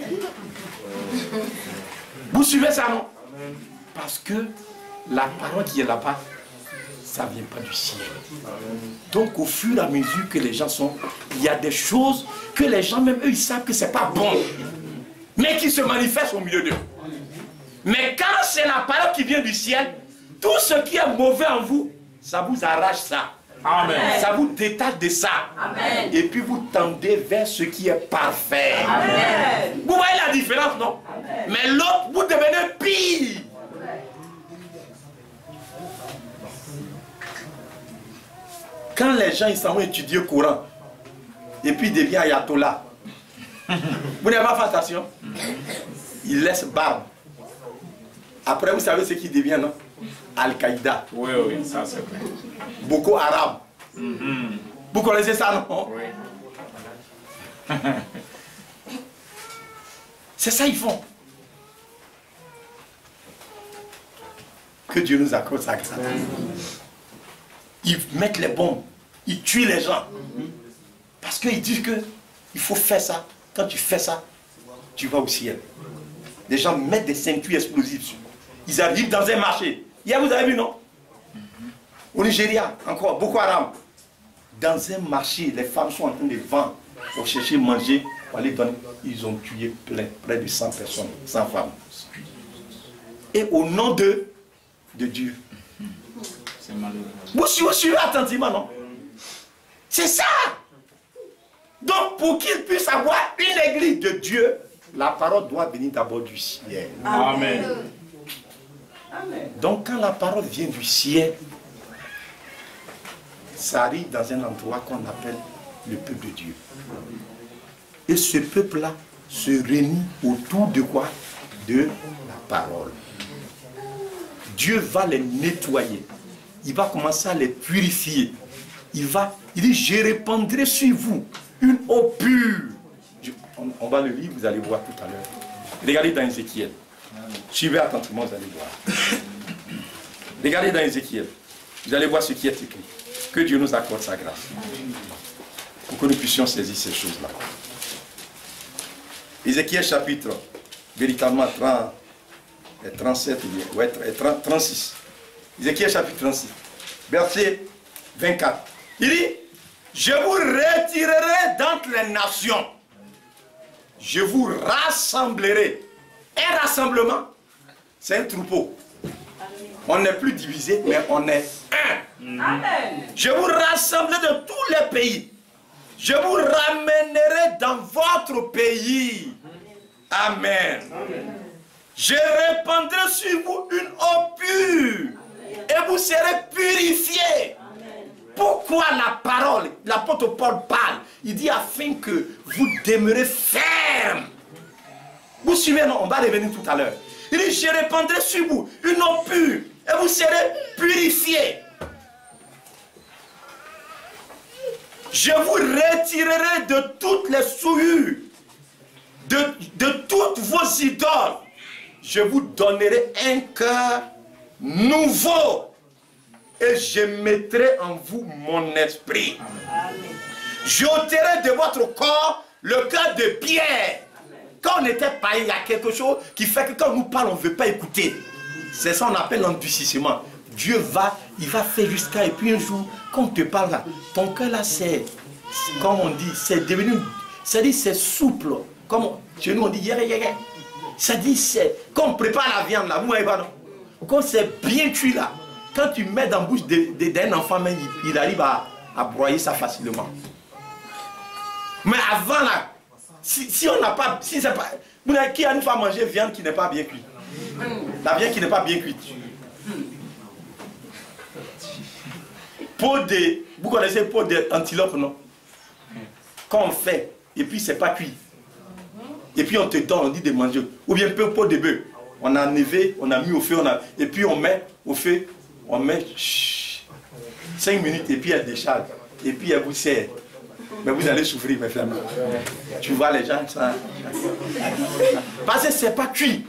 Vous suivez ça, non? Parce que la parole qui est là-bas, ça ne vient pas du ciel. Donc au fur et à mesure que les gens sont, il y a des choses que les gens, même eux, ils savent que ce n'est pas bon, mais qui se manifestent au milieu d'eux. Mais quand c'est la parole qui vient du ciel, tout ce qui est mauvais en vous, ça vous arrache ça. Amen. Ça vous détache de ça. Amen. Et puis vous tendez vers ce qui est parfait. Amen. Vous voyez la différence, non? Amen. Mais l'autre, vous devenez pire. Quand les gens ils s'en vont étudier le Coran, et puis ils deviennent ayatollah, vous n'avez pas fait attention? Ils laissent barbe. Après, vous savez ce qu'ils deviennent, non? Al-Qaïda. Oui, oui, ça c'est vrai. Boko Haram. Vous connaissez ça, non? Oui. C'est ça qu'ils font. Que Dieu nous accorde sa grâce. Ils mettent les bombes, ils tuent les gens. Parce qu'ils disent qu'il faut faire ça. Quand tu fais ça, tu vas au ciel. Les gens mettent des ceintures explosives. Ils arrivent dans un marché. Hier, vous avez vu, non? Au Nigeria, encore, Boko Haram. Dans un marché, les femmes sont en train de vendre pour chercher à manger, pour aller donner. Ils ont tué près de 100 personnes, 100 femmes. Et au nom de Dieu. C'est malheureux. Vous suivez attentivement, non? C'est ça. Donc, pour qu'il puisse avoir une église de Dieu, la parole doit venir d'abord du ciel. Amen. Donc, quand la parole vient du ciel, ça arrive dans un endroit qu'on appelle le peuple de Dieu. Et ce peuple-là se réunit autour de quoi? De la parole. Dieu va les nettoyer. Il va commencer à les purifier. Il dit, je répandrai sur vous une eau pure. On va le lire, vous allez voir tout à l'heure. Regardez dans Ézéchiel. Suivez attentivement, vous allez voir. Regardez dans Ézéchiel. Vous allez voir ce qui est écrit. Que Dieu nous accorde sa grâce. Pour que nous puissions saisir ces choses-là. Ézéchiel chapitre, véritablement 37, 36. Ézéchiel chapitre 36, verset 24. Il dit, je vous retirerai d'entre les nations. Je vous rassemblerai. Un rassemblement, c'est un troupeau. On n'est plus divisé, mais on est un. Amen. Je vous rassemblerai de tous les pays. Je vous ramènerai dans votre pays. Amen. Je répandrai sur vous une eau pure et vous serez purifiés. Pourquoi la parole, l'apôtre Paul parle? Il dit afin que vous demeurez ferme. Vous suivez, non? On va revenir tout à l'heure. Il dit, je répandrai sur vous une eau pure et vous serez purifiés. Je vous retirerai de toutes les souillures, de toutes vos idoles. Je vous donnerai un cœur nouveau. Et je mettrai en vous mon esprit. J'ôterai de votre corps le cœur de pierre. Quand on était païen, il y a quelque chose qui fait que quand on nous parle, on ne veut pas écouter. C'est ça qu'on appelle l'endurcissement. Dieu il va faire jusqu'à, et puis un jour, quand on te parle là, ton cœur là, c'est, comme on dit, c'est devenu, c'est-à-dire c'est souple. Comme chez nous on dit, ça dit, c'est, quand on prépare la viande là, vous voyez pas non? Quand c'est bien cuit là, quand tu mets dans la bouche d'un enfant, même, il arrive à broyer ça facilement. Mais avant là, si on n'a pas, si c'est pas, qui a une fois mangé viande qui n'est pas bien cuite? La viande qui n'est pas bien cuite. Vous connaissez peau d'antilope, non? Quand on fait, et puis c'est pas cuit. Et puis on te donne, on dit de manger. Ou bien peau de bœuf. On a enlevé, on a mis au feu, et puis on met au feu, on met 5 minutes, et puis elle décharge. Et puis elle vous sert. Mais vous allez souffrir, mes frères. Tu vois les gens, ça. Parce que c'est pas cuit.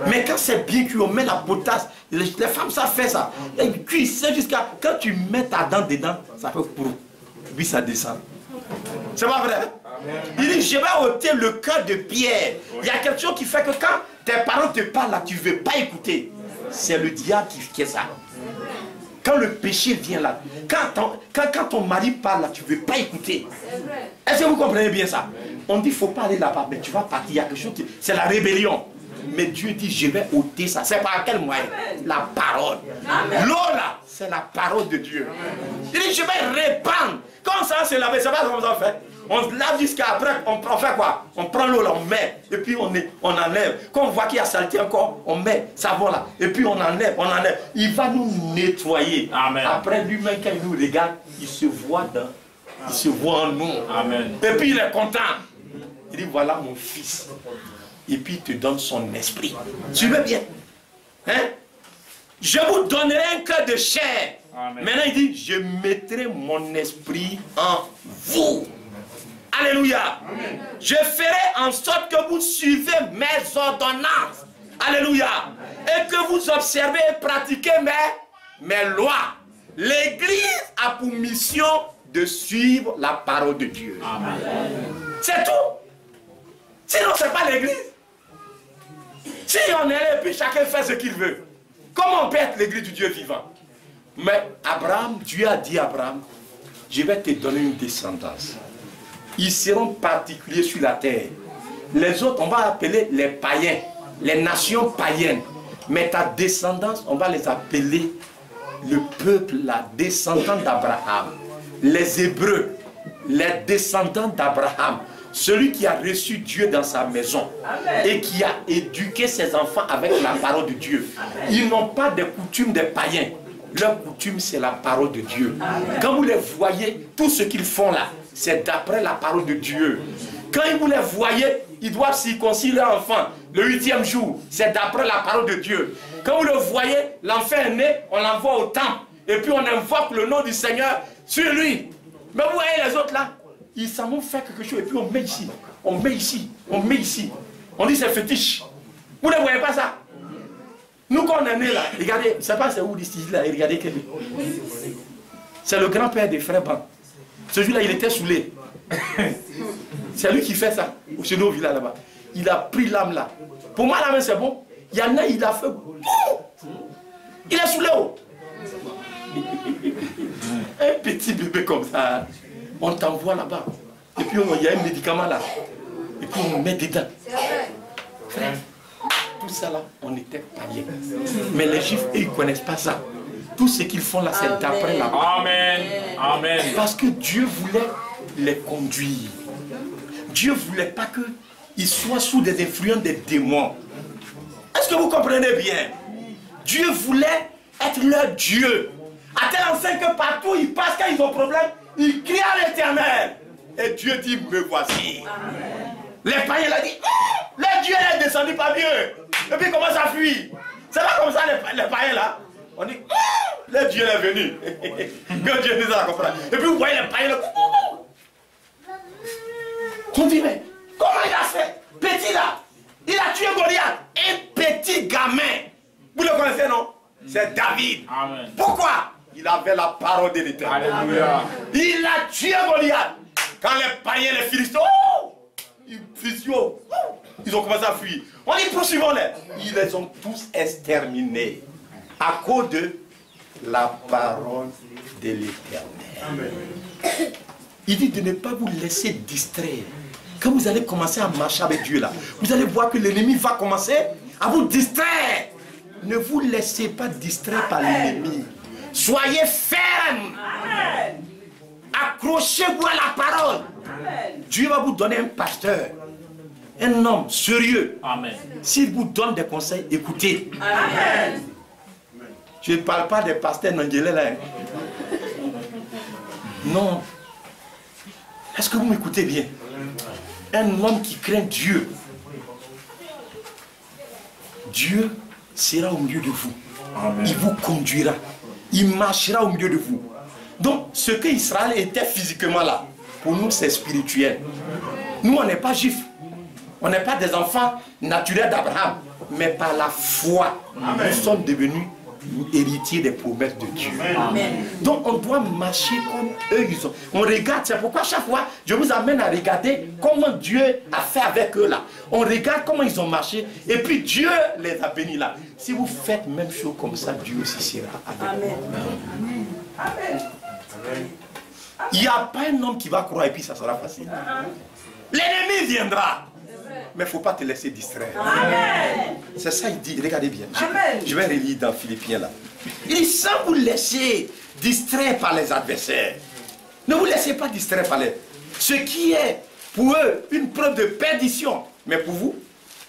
Mais quand c'est bien cuit, on met la potasse. Les femmes, ça fait ça. Et cuit, c'est jusqu'à. Quand tu mets ta dent dedans, ça fait pour. Puis ça descend. C'est pas vrai? Il dit, je vais ôter le cœur de pierre. Il y a quelque chose qui fait que quand tes parents te parlent là, tu ne veux pas écouter. C'est le diable qui fait ça. Quand le péché vient là, quand ton mari parle là, tu ne veux pas écouter. Est-ce que vous comprenez bien ça? On dit, il ne faut pas aller là-bas, mais tu vas partir. Il y a quelque chose qui. C'est la rébellion. Mais Dieu dit, je vais ôter ça. C'est par quel moyen? La parole. L'eau là, c'est la parole de Dieu. Il dit, je vais répandre. Quand ça se laver, c'est pas comme ça on fait. On se lave jusqu'à après, on fait quoi? On prend l'eau là, on met, et puis on enlève. Quand on voit qu'il y a saleté encore, on met savon là, et puis on enlève, on enlève. Il va nous nettoyer. Amen. Après lui-même, quand il nous regarde, il se voit en nous. Amen. Et puis il est content. Il dit, voilà mon fils. Et puis il te donne son esprit. Tu veux bien? Hein? Je vous donnerai un cœur de chair. Amen. Maintenant il dit, je mettrai mon esprit en vous. Alléluia. Amen. Je ferai en sorte que vous suivez mes ordonnances. Alléluia. Et que vous observez et pratiquez mes lois. L'Église a pour mission de suivre la parole de Dieu. C'est tout. Sinon, ce n'est pas l'Église. Si on est là et puis chacun fait ce qu'il veut, comment on peut être l'Église du Dieu vivant? Mais Abraham, Dieu a dit à Abraham, je vais te donner une descendance. Ils seront particuliers sur la terre. Les autres, on va appeler les païens, les nations païennes. Mais ta descendance, on va les appeler le peuple, la descendante d'Abraham. Les Hébreux. les descendants d'Abraham, celui qui a reçu Dieu dans sa maison et qui a éduqué ses enfants avec la parole de Dieu, ils n'ont pas de coutumes des païens. Leur coutume, c'est la parole de Dieu. Quand vous les voyez, tout ce qu'ils font là, c'est d'après la parole de Dieu. Quand vous les voyez, ils doivent circoncire leur enfant le 8e jour. C'est d'après la parole de Dieu. Quand vous le voyez, l'enfant est né, on l'envoie au temple. Et puis on invoque le nom du Seigneur sur lui. Mais vous voyez les autres là, ils s'en vont faire quelque chose et puis on met ici, on met ici, on met ici. On dit c'est fétiche. Vous ne voyez pas ça? Nous quand on est né là, regardez, je ne sais pas c'est où ici là, regardez quel est. C'est le grand-père des frères Ban. Celui-là, il était saoulé. C'est lui qui fait ça, chez nous au village là-bas. Il a pris l'âme là. Pour moi, la main c'est bon. Il y en a, il a fait. Il est saoulé. Oh. Un petit bébé comme ça, on t'envoie là-bas. Et puis il y a un médicament là. Et puis on met dedans. Frère, tout ça là, on était païens. Mais les Juifs, ils ne connaissent pas ça. Tout ce qu'ils font là, c'est d'après la parole. Amen. Amen. Parce que Dieu voulait les conduire. Dieu ne voulait pas qu'ils soient sous des influences des démons. Est-ce que vous comprenez bien? Dieu voulait être leur Dieu. À tel enseigne que partout ils passent, quand ils ont problème, ils crient à l'Éternel. Et Dieu dit, me voici. Amen. Les païens l'ont dit, oh, le Dieu est descendu par Dieu. Et puis il commence à fuir. C'est pas comme ça les païens là. On dit, oh, le Dieu est venu. Que Dieu nous a compris. Et puis vous voyez les païens là. On dit, mais comment il a fait? Petit là, il a tué Goliath. Un petit gamin. Vous le connaissez, non? C'est David. Amen. Pourquoi? Il avait la parole de l'Éternel. Alléluia. Il a tué Goliath. Quand les païens, les Philistins, oh, ils ont commencé à fuir. On dit, poursuivons-les. Ils les ont tous exterminés à cause de la parole de l'Éternel. Il dit de ne pas vous laisser distraire. Quand vous allez commencer à marcher avec Dieu là, vous allez voir que l'ennemi va commencer à vous distraire. Ne vous laissez pas distraire par l'ennemi. Soyez ferme. Accrochez-vous à la parole. Amen. Dieu va vous donner un pasteur, un homme sérieux. S'il vous donne des conseils, écoutez. Amen. Je ne parle pas des pasteurs Nangélé là. Non. Est-ce que vous m'écoutez bien? Un homme qui craint Dieu. Dieu sera au milieu de vous. Amen. Il vous conduira. Il marchera au milieu de vous. Donc, ce que Israël était physiquement là, pour nous, c'est spirituel. Nous, on n'est pas juifs. On n'est pas des enfants naturels d'Abraham. Mais par la foi, Amen. Nous sommes devenus héritiers des promesses de Dieu. Amen. Donc, on doit marcher comme eux, ils ont. On regarde, c'est pourquoi chaque fois, je vous amène à regarder comment Dieu a fait avec eux là. On regarde comment ils ont marché, et puis Dieu les a bénis là. Si vous faites même chose comme ça, Dieu aussi sera avec vous. Amen. Amen. Il n'y a pas un homme qui va croire et puis ça sera facile. L'ennemi viendra. Mais il ne faut pas te laisser distraire. C'est ça il dit, regardez bien. Je vais relire dans Philippiens là. Il dit, sans vous laisser distraire par les adversaires. Ne vous laissez pas distraire par les... Ce qui est pour eux une preuve de perdition. Mais pour vous,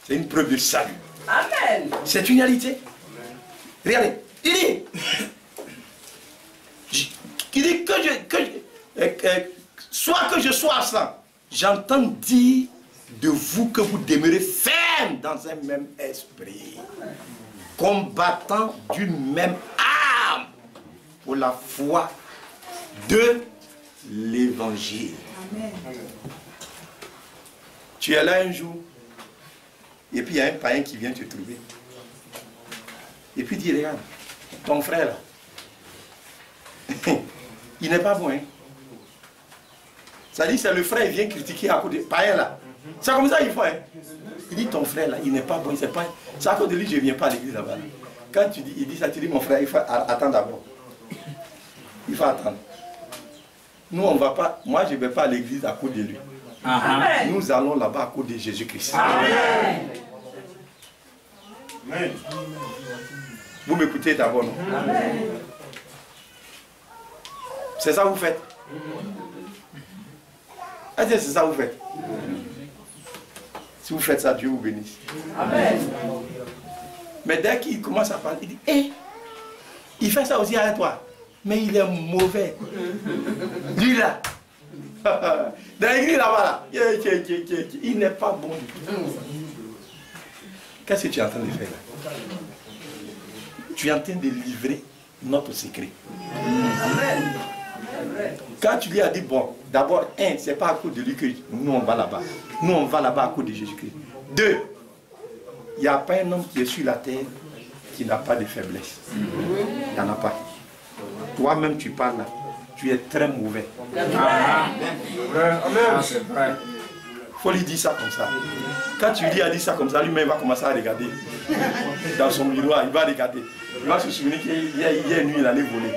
c'est une preuve de salut. Amen. C'est une réalité. Regardez, il dit soit que je sois absent, j'entends dire de vous que vous demeurez ferme dans un même esprit, combattant d'une même âme pour la foi de l'évangile. Tu es là un jour, et puis il y a un païen qui vient te trouver. Et puis il dit, regarde, ton frère là, il n'est pas bon. Hein? Ça dit, c'est le frère, il vient critiquer à cause de païen là. C'est comme ça qu'il faut. Hein? Il dit, ton frère là, il n'est pas bon. C'est à cause de lui que je ne viens pas à l'église là-bas. Là. Quand tu dis, il dit ça, tu dis, mon frère, il faut attendre d'abord. Il faut attendre. Nous, on ne va pas, moi je ne vais pas à l'église à cause de lui. Amen. Nous allons là-bas à cause de Jésus-Christ. Amen. Amen. Vous m'écoutez d'abord, non? C'est ça que vous faites. Est-ce que c'est ça que vous faites? Si vous faites ça, Dieu vous bénisse. Amen. Mais dès qu'il commence à parler, il dit, hé, il fait ça aussi avec toi. Mais il est mauvais. Lui là. Dans l'église là-bas, là, il n'est pas bon du tout. Qu'est-ce que tu es en train de faire là? Tu es en train de livrer notre secret. Amen. Quand tu lui as dit, bon, d'abord, c'est pas à cause de lui que nous on va là-bas. Nous on va là-bas à cause de Jésus-Christ. 2, il n'y a pas un homme qui est sur la terre qui n'a pas de faiblesse. Il n'y en a pas. Toi-même tu parles là, tu es très mauvais. Ah, c'est vrai. Il faut lui dire ça comme ça. Quand tu lui as dit ça comme ça, lui-même va commencer à regarder. Dans son miroir, il va regarder. Il va se souvenir qu'il y a une nuit, il allait voler.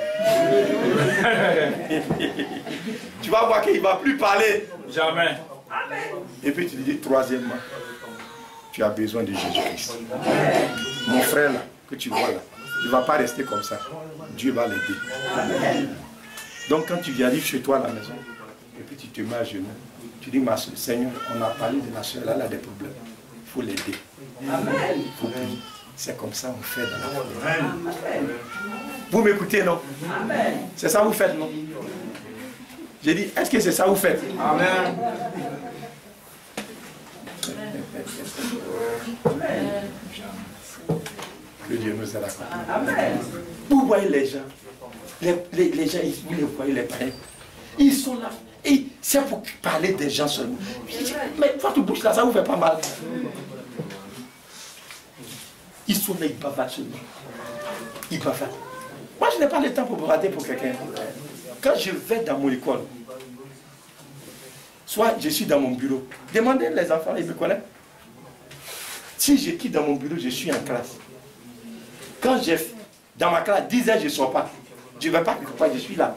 Tu vas voir qu'il ne va plus parler. Jamais. Et puis tu lui dis, troisièmement, tu as besoin de Jésus-Christ. Mon frère là, que tu vois là, il ne va pas rester comme ça. Dieu va l'aider. Donc quand tu arrives chez toi à la maison, et puis tu te mets à genoux, tu dis, Seigneur, on a parlé de la soeur, elle a des problèmes. Il faut l'aider. Il faut prier. C'est comme ça qu'on fait dans la foi. Vous m'écoutez, non? C'est ça que vous faites, non? J'ai dit, est-ce que c'est ça que vous faites? Amen. Que Dieu nous aide à comprendre. Vous voyez les gens, les gens, vous les voyez, les parents, ils sont là. Et c'est pour parler des gens seulement. Mais votre bouche là, ça vous fait pas mal. Ils sont là, ils bavardent seulement. Ils bavardent. Moi, je n'ai pas le temps pour bavarder pour quelqu'un. Quand je vais dans mon école, soit je suis dans mon bureau, demandez les enfants, ils me connaissent. Si je quitte dans mon bureau, je suis en classe. Quand dans ma classe, 10 heures, je ne sors pas. Je ne vais pas quelque part, je suis là.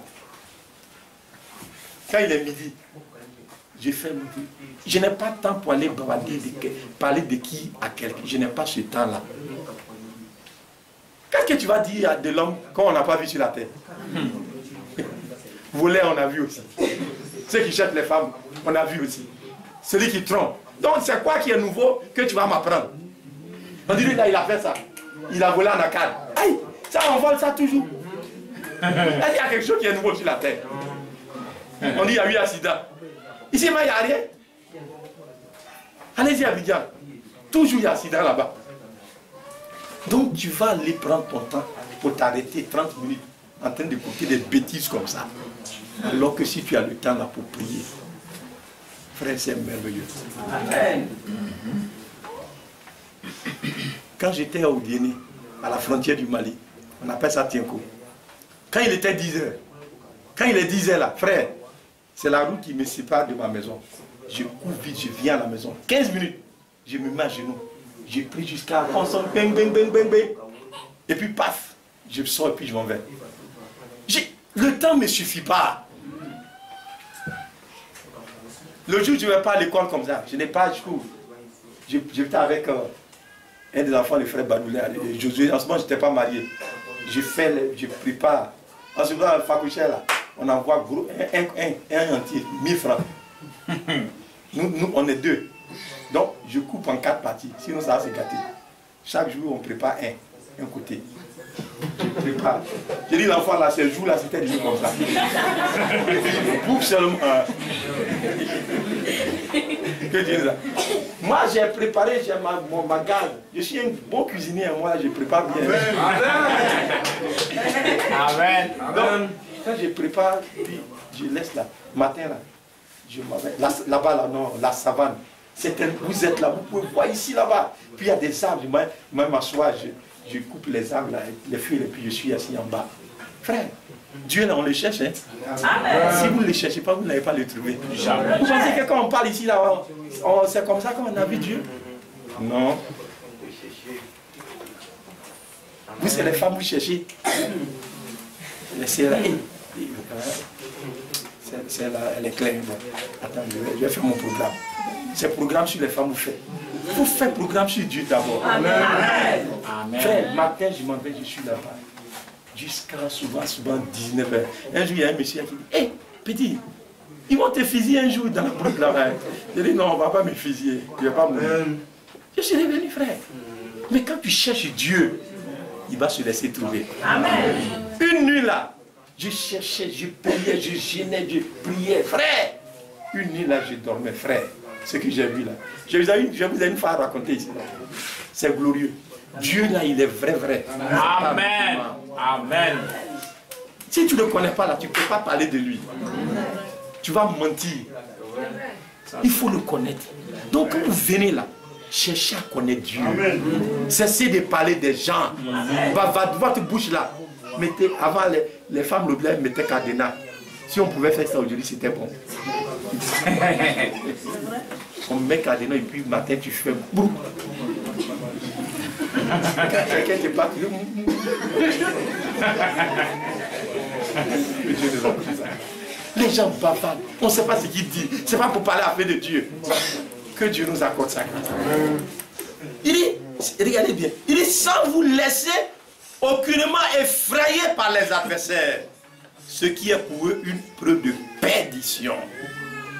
Quand il est midi, je fais mon truc. Je n'ai pas de temps pour aller parler de qui à quelqu'un. Je n'ai pas ce temps-là. Qu'est-ce que tu vas dire de l'homme quand on n'a pas vu sur la terre? Voler, on a vu aussi. Ceux qui cherchent les femmes, on a vu aussi. Celui qui trompe. Donc c'est quoi qui est nouveau que tu vas m'apprendre? On dit, là, il a fait ça. Il a volé en arcade. Aïe, ça, on vole ça toujours. Il y a quelque chose qui est nouveau sur la terre. On dit, il y a eu un accident. Ici, il n'y a rien. Allez-y à Abidjan. Toujours il y a un accident là-bas. Donc tu vas aller prendre ton temps pour t'arrêter 30 minutes en train d'écouter des bêtises comme ça. Alors que si tu as le temps là pour prier, frère, c'est merveilleux. Amen. Quand j'étais au Guinée, à la frontière du Mali, on appelle ça Tienko. Quand il était 10 heures, quand il est 10 heures là, frère, c'est la route qui me sépare de ma maison. Je cours vite, je viens à la maison. 15 minutes, je me mets à genoux. Je prie jusqu'à on sent bang, bang, bang, bang, bang. Et puis paf, je sors et puis je m'en vais. Le temps ne me suffit pas. Le jour où je ne vais pas à l'école comme ça, je n'ai pas de cours. J'étais avec un des enfants, le frère Badoulé, Josué. En ce moment, je n'étais pas marié. Je prépare. En ce moment, le Fakouché là, on envoie gros, un entier, 1000 francs. Nous, on est 2. Donc, je coupe en 4 parties. Sinon, ça va se gâter. Chaque jour, on prépare un côté. Je prépare. J'ai dit, l'enfant là, ce jour là, c'était des jours comme ça. Je coupe seulement. Que Dieu ça. Moi, j'ai préparé, j'ai ma garde. Je suis un bon cuisinier, moi, je prépare bien. Amen. Donc, quand je prépare, puis je laisse là. Matin là, je m'en vais. Là-bas, là, non, la savane. Vous êtes là, vous pouvez voir ici, là-bas. Puis il y a des arbres, moi m'assois, je coupe les arbres, là, les feuilles, et puis je suis assis en bas. Frère, Dieu là, on le cherche. Hein? Si vous ne le cherchez pas, vous n'allez pas le trouver. Vous pensez que quand on parle ici, là, c'est comme ça qu'on a vu Dieu? Non. Vous, c'est les femmes, vous cherchez. C'est là. Elle est claire. Bon. Attends, je vais faire mon programme. C'est le programme sur les femmes, vous faites. Vous faites programme sur Dieu d'abord. Amen. Frère, matin, je m'en vais, je suis là-bas. Jusqu'à souvent 19h. Un jour, il y a un monsieur qui dit, hé, petit, Ils vont te fusiller un jour dans la brute là-bas. J'ai dit non, on ne va pas me fusiller. Je ne vais pas mourir. Je suis revenu, frère. Mais quand tu cherches Dieu, il va se laisser trouver. Amen. Une nuit là, je cherchais, je priais, je gênais, je priais. Frère, une nuit là, je dormais, frère. Ce que j'ai vu là. Je vous ai une fois à raconter ici. C'est glorieux. Dieu là, il est vrai, vrai. Amen. Amen. Si tu ne le connais pas là, tu ne peux pas parler de lui. Tu vas mentir. Il faut le connaître. Donc quand vous venez là, cherchez à connaître Dieu. Cessez de parler des gens. Votre bouche là. Mettez, avant les femmes le blé mettaient cadenas. Si on pouvait faire ça aujourd'hui, c'était bon. On met cadenas et puis le matin tu fais brou. Quelqu'un te parle. Les gens bavardent. On ne sait pas ce qu'ils disent. Ce n'est pas pour parler après de Dieu. Que Dieu nous accorde ça. Il dit, regardez bien, il dit sans vous laisser aucunement effrayer par les adversaires. Ce qui est pour eux une preuve de perdition.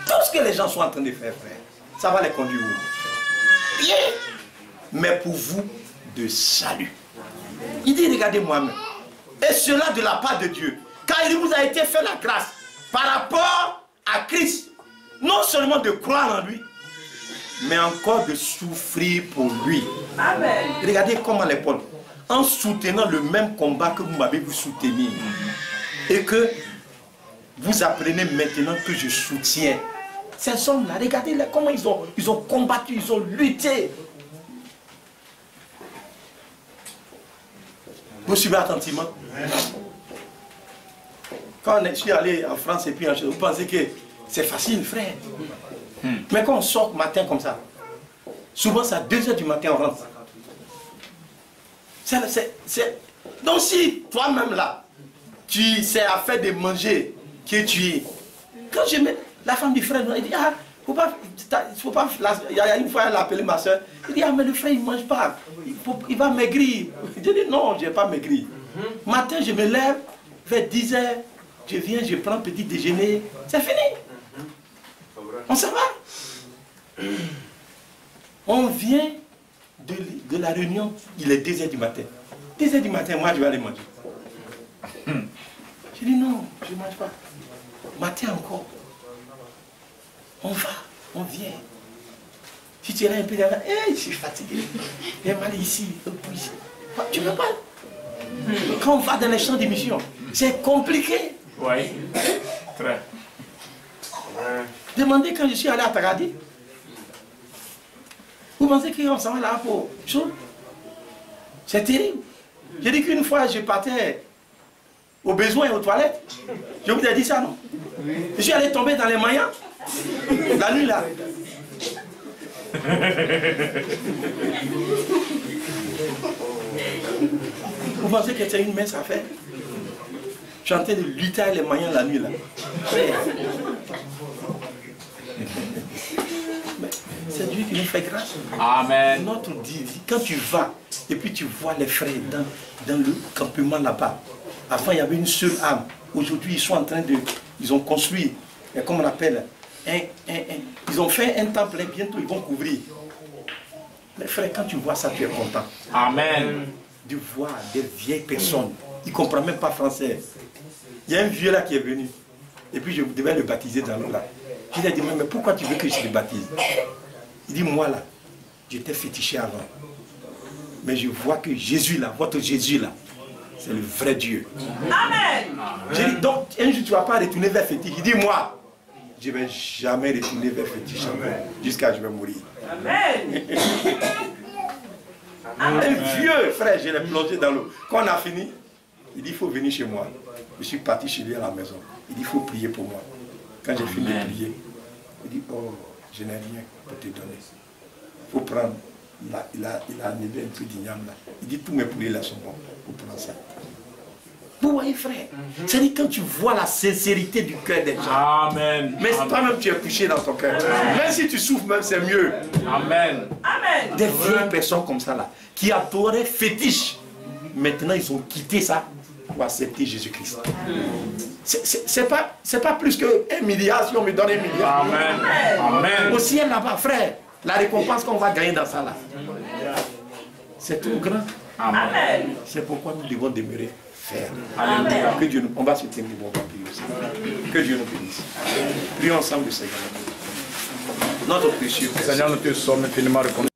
Tout ce que les gens sont en train de faire, frère, ça va les conduire où? Bien. Mais pour vous, de salut. Il dit, regardez moi-même. Et cela de la part de Dieu. Car il vous a été fait la grâce par rapport à Christ. Non seulement de croire en lui, mais encore de souffrir pour lui. Amen. Regardez comment les Paul, en soutenant le même combat que vous m'avez soutenu, et que vous apprenez maintenant que je soutiens. Ces hommes-là, regardez comment ils ont combattu, ils ont lutté. Vous suivez attentivement. Quand je suis allé en France et puis en Chine, vous pensez que c'est facile, frère. Mais quand on sort le matin comme ça, souvent c'est à 2 h du matin on rentre. Donc si toi-même là, tu sais à faire de manger, que tu es. Quand je mets la femme du frère, elle dit, ah, faut pas, il y a une fois elle a appelé ma soeur, il dit, ah mais le frère il ne mange pas, il va maigrir. Je dis non, je n'ai pas maigri. Matin je me lève, vers 10 h, je viens, je prends petit déjeuner, c'est fini. On s'en va. On vient de la réunion, il est 2 h du matin. 2 h du matin, moi je vais aller manger. Je dis non, je ne mange pas. Matin encore. On va, on vient. Si tu es là un peu là, hey, je suis fatigué. J'ai mal ici, ici. Tu ne veux pas. Quand on va dans les champs d'émission, c'est compliqué. Oui. Très. Demandez quand je suis allé à Tagadi. Vous pensez qu'on s'en va là pour chaud? C'est terrible. J'ai dit qu'une fois je partais aux besoins et aux toilettes. Je vous ai dit ça, non? Je suis allé tomber dans les maillots. La nuit là. Vous pensez que c'est une mince affaire? Je suis en train de lutter avec les moyens la nuit là. C'est Dieu qui nous fait grâce. Amen. Notre Dieu, quand tu vas et puis tu vois les frères dans le campement là-bas. Avant il y avait une seule âme. Aujourd'hui ils sont en train de. Ils ont construit, comment on appelle, ils ont fait un temple et bientôt ils vont couvrir. Les frères, quand tu vois ça, tu es content. Amen. De voir des vieilles personnes. Ils ne comprennent même pas français. Il y a un vieux là qui est venu. Et puis je devais le baptiser dans l'eau là. Je lui ai dit, mais pourquoi tu veux que je le baptise? Il dit, moi là, j'étais fétiché avant. Mais je vois que Jésus là, votre Jésus là, c'est le vrai Dieu. Amen. J'ai dit, donc un jour tu ne vas pas retourner vers fétiche. Il dit, moi, je ne vais jamais retourner vers fétiche jusqu'à ce que je vais mourir. Amen. Un vieux frère, je l'ai plongé dans l'eau. Quand on a fini, il dit, il faut venir chez moi. Je suis parti chez lui à la maison. Il dit, il faut prier pour moi. Quand j'ai fini de prier, il dit, oh, je n'ai rien pour te donner. Il faut prendre. Il a enlevé un peu d'igname là. Il dit, tous mes poulets là sont bons. Il faut prendre ça. Vous voyez, frère, c'est-à-dire quand tu vois la sincérité du cœur des gens. Amen. Mais toi-même, tu es couché dans ton cœur. Même si tu souffres, même c'est mieux. Amen. Amen. Des vieilles personnes comme ça là, qui adoraient fétiche. Maintenant, ils ont quitté ça. pour accepter Jésus-Christ. C'est pas plus qu'un milliard si on me donne 1 milliard. Amen. Amen. Au ciel là-bas, frère, la récompense qu'on va gagner dans ça là, c'est trop grand. Amen. C'est pourquoi nous devons demeurer fermes. Alléluia. Que Dieu nous... On va se tenir, on va prier aussi. Que Dieu nous bénisse. Prions ensemble le Seigneur. Notre précieux Père. Seigneur, nous te sommes infiniment reconnaissants.